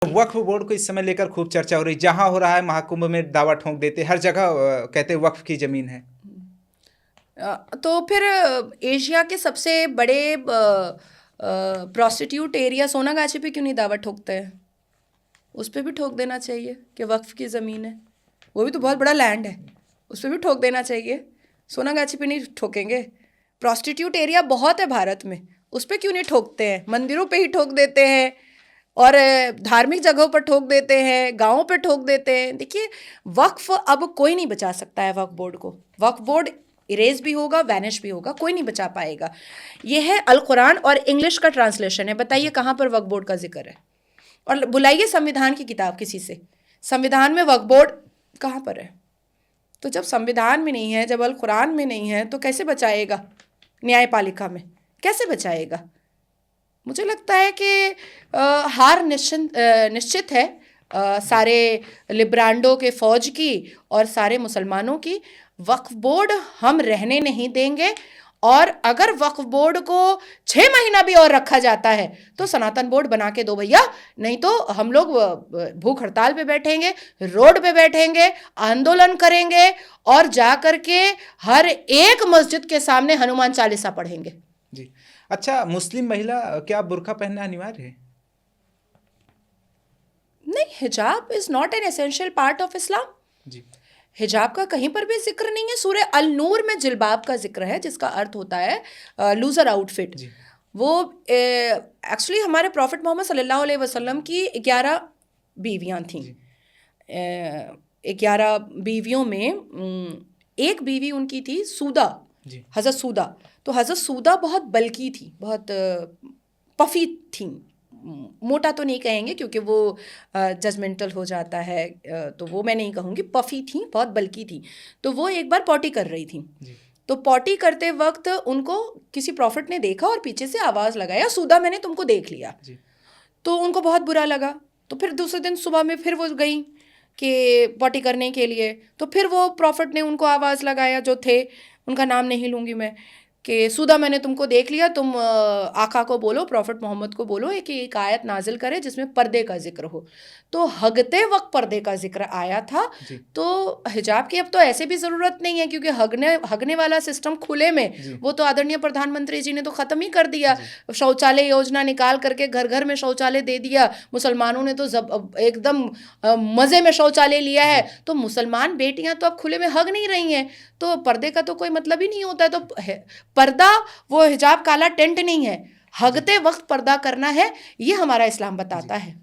वक्फ board को इस समय लेकर खूब चर्चा हो रही, जहां हो रहा है महाकुंभ में दावा ठोंक देते, हर जगह कहते वक्फ की जमीन है। तो फिर एशिया के सबसे बड़े प्रोस्टिट्यूट एरिया सोनागाछी पे क्यों नहीं दावा ठोकते हैं? उस पर भी ठोक देना चाहिए कि वक्फ की ज़मीन है, वो भी तो बहुत बड़ा लैंड है, उस पर भी ठोक देना चाहिए। सोनागाछी पे नहीं ठोकेंगे? प्रोस्टिट्यूट एरिया बहुत है भारत में, उस पर क्यों नहीं ठोकते हैं? मंदिरों पे ही ठोक देते हैं और धार्मिक जगहों पर ठोक देते हैं, गाँवों पे ठोक देते हैं। देखिए, वक्फ अब कोई नहीं बचा सकता है वक्फ बोर्ड को। वक्फ बोर्ड इरेज भी होगा, वैनिश भी होगा, कोई नहीं बचा पाएगा। ये है अल कुरान और इंग्लिश का ट्रांसलेशन है। बताइए कहाँ पर वक्फ बोर्ड का जिक्र है? और बुलाइए संविधान की किताब किसी से, संविधान में वक्फ बोर्ड कहाँ पर है? तो जब संविधान में नहीं है, जब अल कुरान में नहीं है, तो कैसे बचाएगा? न्यायपालिका में कैसे बचाएगा? मुझे लगता है कि हार निश्चित है सारे लिब्रांडो के फ़ौज की और सारे मुसलमानों की। वक्फ बोर्ड हम रहने नहीं देंगे, और अगर वक्फ बोर्ड को 6 महीना भी और रखा जाता है तो सनातन बोर्ड बना के दो भैया, नहीं तो हम लोग भूख हड़ताल पे बैठेंगे, रोड पे बैठेंगे, आंदोलन करेंगे और जा कर के हर एक मस्जिद के सामने हनुमान चालीसा पढ़ेंगे। जी, अच्छा, मुस्लिम महिला क्या बुर्का पहनना अनिवार्य है? नहीं, hijab is not an essential part of Islam. जी, हिजाब का कहीं पर भी जिक्र नहीं है। सूरह अल नूर में जिल्बाब का जिक्र है, जिसका अर्थ होता है लूजर आउटफिट। वो एक्चुअली हमारे प्रॉफिट मोहम्मद सल्लल्लाहु अलैहि वसल्लम की 11 बीवियां थीं। 11 बीवियों में एक बीवी उनकी थी सूदा, हज़रत सूदा। तो हज़रत सूदा बहुत बल्की थी, बहुत पफ़ी थी। मोटा तो नहीं कहेंगे क्योंकि वो जजमेंटल हो जाता है, तो वो मैं नहीं कहूँगी। पफ़ी थी, बहुत बल्की थी। तो वो एक बार पॉटी कर रही थी। तो पॉटी करते वक्त उनको किसी प्रॉफिट ने देखा और पीछे से आवाज़ लगाया, सूदा मैंने तुमको देख लिया। तो उनको बहुत बुरा लगा। तो फिर दूसरे दिन सुबह में फिर वो गई कि पॉटी करने के लिए। तो फिर वो प्रॉफिट ने उनको आवाज़ लगाया, जो थे, उनका नाम नहीं लूँगी मैं, कि सूदा मैंने तुमको देख लिया, तुम आका को बोलो, प्रॉफिट मोहम्मद को बोलो कि एक आयत नाजिल करे जिसमें पर्दे का जिक्र हो। तो हगते वक्त पर्दे का जिक्र आया था। तो हिजाब की अब तो ऐसे भी ज़रूरत नहीं है, क्योंकि हगने वाला सिस्टम खुले में वो तो आदरणीय प्रधानमंत्री जी ने तो ख़त्म ही कर दिया। शौचालय योजना निकाल करके घर घर में शौचालय दे दिया। मुसलमानों ने तो एकदम मज़े में शौचालय लिया है। तो मुसलमान बेटियां तो अब खुले में हग नहीं रही हैं, तो पर्दे का तो कोई मतलब ही नहीं होता है। तो पर्दा वो हिजाब काला टेंट नहीं है, हगते वक्त पर्दा करना है, ये हमारा इस्लाम बताता है।